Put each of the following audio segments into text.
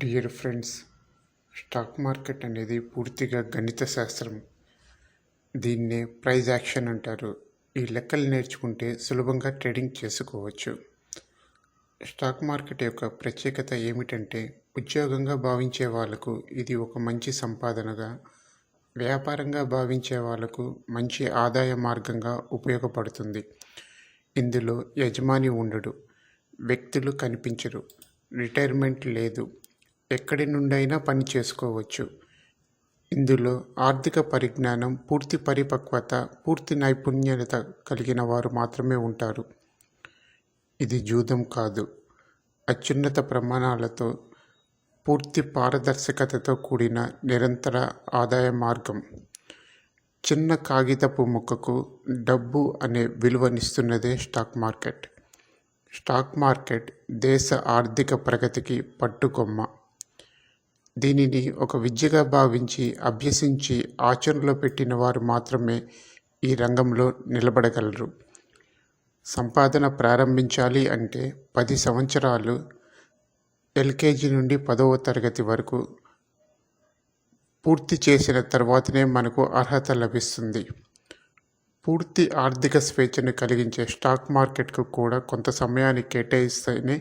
Dear friends, stock market అనేది పూర్తిగా గణిత శాస్త్రం. దీన్నే ప్రైజ్ యాక్షన్ అంటారు. ఈ లెక్కలు నేర్చుకుంటే సులభంగా ట్రేడింగ్ చేసుకోవచ్చు. స్టాక్ మార్కెట్ యొక్క ప్రత్యేకత ఏమిటంటే, ఉద్యోగంగా భావించే వాళ్లకు ఇది ఒక మంచి సంపాదనగా, వ్యాపారంగా భావించే వాళ్లకు మంచి ఆదాయ మార్గంగా ఉపయోగపడుతుంది. ఇందులో యజమాని ఉండడు, వ్యక్తులు కనిపించరు, రిటైర్మెంట్ లేదు, ఎక్కడి నుండైనా పని చేసుకోవచ్చు. ఇందులో ఆర్థిక పరిజ్ఞానం, పూర్తి పరిపక్వత, పూర్తి నైపుణ్యత కలిగిన వారు మాత్రమే ఉంటారు. ఇది జూదం కాదు. అత్యున్నత ప్రమాణాలతో, పూర్తి పారదర్శకతతో కూడిన నిరంతర ఆదాయ మార్గం. చిన్న కాగితపు ముక్కకు డబ్బు అనే విలువనిస్తున్నదే స్టాక్ మార్కెట్. స్టాక్ మార్కెట్ దేశ ఆర్థిక ప్రగతికి పట్టుకొమ్మ. దీనిని ఒక విద్యగా భావించి, అభ్యసించి, ఆచరణలో పెట్టిన వారు మాత్రమే ఈ రంగంలో నిలబడగలరు. సంపాదన ప్రారంభించాలి అంటే 10 సంవత్సరాలు, ఎల్కేజీ నుండి 10వ తరగతి వరకు పూర్తి చేసిన తర్వాతనే మనకు అర్హత లభిస్తుంది. పూర్తి ఆర్థిక స్వేచ్ఛను కలిగించే స్టాక్ మార్కెట్కు కూడా కొంత సమయాన్ని కేటాయిస్తేనే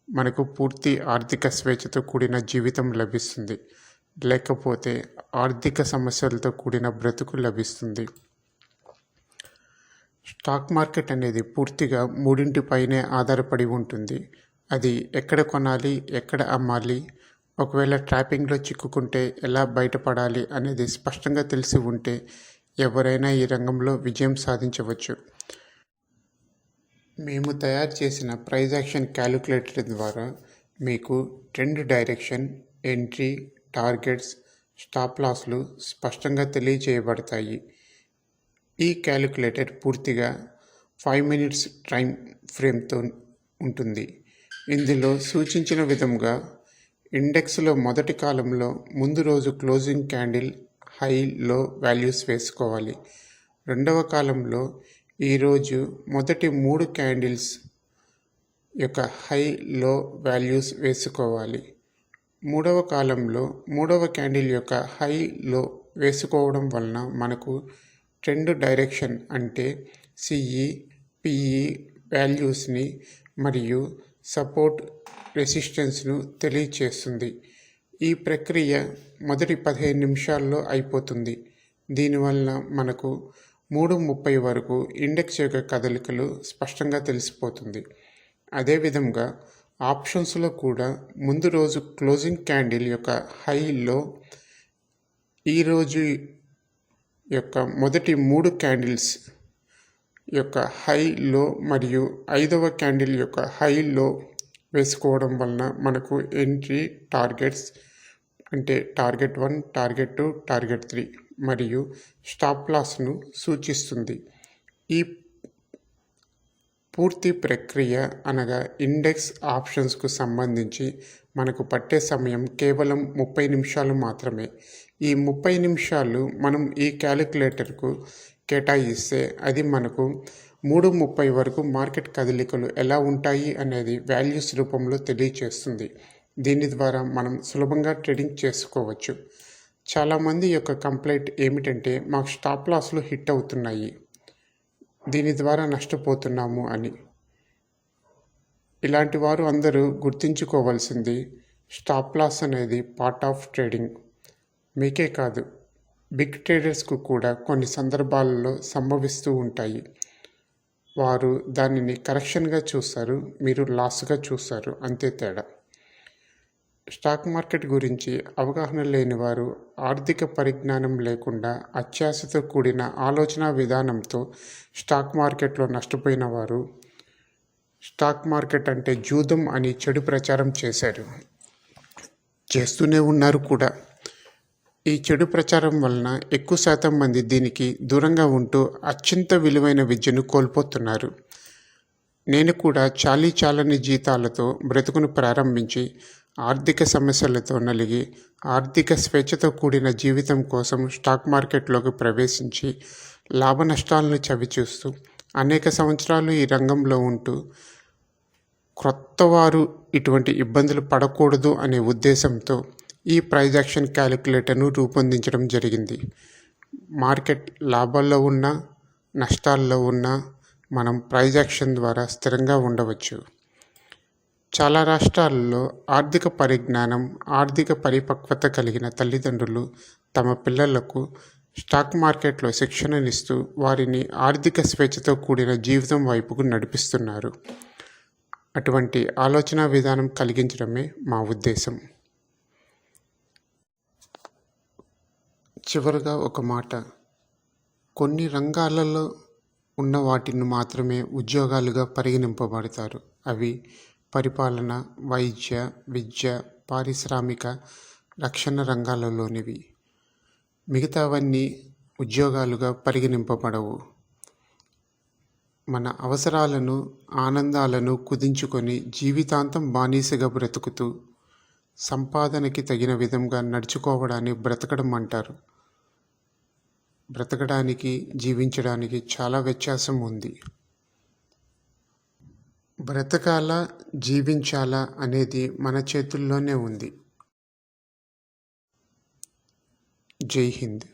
మనకు పూర్తి ఆర్థిక స్వేచ్ఛతో కూడిన జీవితం లభిస్తుంది. లేకపోతే ఆర్థిక సమస్యలతో కూడిన బ్రతుకు లభిస్తుంది. స్టాక్ మార్కెట్ అనేది పూర్తిగా మూడింటిపైనే ఆధారపడి ఉంటుంది. అది ఎక్కడ కొనాలి, ఎక్కడ అమ్మాలి, ఒకవేళ ట్రాపింగ్లో చిక్కుకుంటే ఎలా బయటపడాలి అనేది స్పష్టంగా తెలిసి ఉంటే ఎవరైనా ఈ రంగంలో విజయం సాధించవచ్చు. మేము తయారు చేసిన ప్రైజ్ యాక్షన్ క్యాలిక్యులేటర్ ద్వారా మీకు trend direction, entry, targets, stop లాస్లు స్పష్టంగా తెలియజేయబడతాయి. ఈ క్యాలిక్యులేటర్ పూర్తిగా 5 minutes టైం ఫ్రేమ్తో ఉంటుంది. ఇందులో సూచించిన విధంగా ఇండెక్స్లో మొదటి కాలంలో ముందు రోజు క్లోజింగ్ క్యాండిల్ హై లో వాల్యూస్ వేసుకోవాలి. రెండవ కాలంలో ఈరోజు మొదటి 3 క్యాండిల్స్ యొక్క హై లో వాల్యూస్ వేసుకోవాలి. మూడవ కాలంలో మూడవ క్యాండిల్ యొక్క హై లో వేసుకోవడం వలన మనకు ట్రెండ్ డైరెక్షన్ అంటే సిఈ, పిఈ వాల్యూస్ని మరియు సపోర్ట్, రెసిస్టెన్స్ను తెలియచేస్తుంది. ఈ ప్రక్రియ మొదటి 15 నిమిషాల్లో అయిపోతుంది. దీనివల్ల మనకు 3:30 వరకు ఇండెక్స్ యొక్క కదలికలు స్పష్టంగా తెలిసిపోతుంది. అదేవిధంగా ఆప్షన్స్లో కూడా ముందు రోజు క్లోజింగ్ క్యాండిల్ యొక్క హైలో ఈరోజు యొక్క మొదటి 3 క్యాండిల్స్ యొక్క హై లో మరియు 5వ క్యాండిల్ యొక్క హై లో వేసుకోవడం వలన మనకు ఎంట్రీ, టార్గెట్స్ అంటే టార్గెట్ 1, టార్గెట్ 2, టార్గెట్ 3 మరియు స్టాప్ లాస్ను సూచిస్తుంది. ఈ పూర్తి ప్రక్రియ అనగా ఇండెక్స్ ఆప్షన్స్కు సంబంధించి మనకు పట్టే సమయం కేవలం 30 నిమిషాలు మాత్రమే. ఈ 30 నిమిషాలు మనం ఈ క్యాలిక్యులేటర్కు కేటాయిస్తే అది మనకు 3:30 వరకు మార్కెట్ కదలికలు ఎలా ఉంటాయి అనేది వాల్యూస్ రూపంలో తెలియచేస్తుంది. దీని ద్వారా మనం సులభంగా ట్రేడింగ్ చేసుకోవచ్చు. చాలామంది యొక్క కంప్లైంట్ ఏమిటంటే మాకు స్టాప్ లాస్లు హిట్ అవుతున్నాయి, దీని ద్వారా నష్టపోతున్నాము అని. ఇలాంటి వారు అందరూ గుర్తుంచుకోవాల్సింది స్టాప్ లాస్ అనేది పార్ట్ ఆఫ్ ట్రేడింగ్. మీకే కాదు, బిగ్ ట్రేడర్స్కు కూడా కొన్ని సందర్భాలలో సంభవిస్తూ ఉంటాయి. వారు దానిని కరెక్షన్గా చూస్తారు, మీరు లాస్గా చూస్తారు, అంతే తేడా. స్టాక్ మార్కెట్ గురించి అవగాహన లేని వారు, ఆర్థిక పరిజ్ఞానం లేకుండా అత్యాశతో కూడిన ఆలోచన విధానంతో స్టాక్ మార్కెట్లో నష్టపోయిన వారు స్టాక్ మార్కెట్ అంటే జూదం అని చెడు ప్రచారం చేస్తూనే ఉన్నారు కూడా. ఈ చెడు ప్రచారం వలన ఎక్కువ శాతం మంది దీనికి దూరంగా ఉంటూ అత్యంత విలువైన విద్యను కోల్పోతున్నారు. నేను కూడా చాలని జీతాలతో బ్రతుకును ప్రారంభించి ఆర్థిక సమస్యలతో నలిగి ఆర్థిక స్వేచ్ఛతో కూడిన జీవితం కోసం స్టాక్ మార్కెట్లోకి ప్రవేశించి లాభ నష్టాలను చవిచూస్తూ అనేక సంవత్సరాలు ఈ రంగంలో ఉంటూ క్రొత్తవారు ఇటువంటి ఇబ్బందులు పడకూడదు అనే ఉద్దేశంతో ఈ ప్రైజ్ యాక్షన్ క్యాలిక్యులేటర్ను రూపొందించడం జరిగింది. మార్కెట్ లాభాల్లో ఉన్నా నష్టాల్లో ఉన్నా మనం ప్రైజ్ యాక్షన్ ద్వారా స్థిరంగా ఉండవచ్చు. చాలా రాష్ట్రాల్లో ఆర్థిక పరిజ్ఞానం, ఆర్థిక పరిపక్వత కలిగిన తల్లిదండ్రులు తమ పిల్లలకు స్టాక్ మార్కెట్లో శిక్షణనిస్తూ వారిని ఆర్థిక స్వేచ్ఛతో కూడిన జీవితం వైపుకు నడిపిస్తున్నారు. అటువంటి ఆలోచన విధానం కలిగించడమే మా ఉద్దేశం. చివరగా ఒక మాట, కొన్ని రంగాలలో ఉన్న వాటిని మాత్రమే ఉద్యోగాలుగా పరిగణింపబడతారు. అవి పరిపాలన, వైద్య, విద్య, పారిశ్రామిక, రక్షణ రంగాలలోనివి. మిగతావన్నీ ఉద్యోగాలుగా పరిగణింపబడవు. మన అవసరాలను, ఆనందాలను కుదించుకొని జీవితాంతం బానిసగా బ్రతుకుతూ సంపాదనకి తగిన విధంగా నడుచుకోవడాన్ని బ్రతకడం అంటారు. బ్రతకడానికి, జీవించడానికి చాలా వ్యత్యాసం ఉంది. బ్రతకాలా, జీవించాలా అనేది మన చేతుల్లోనే ఉంది. జై హింద్.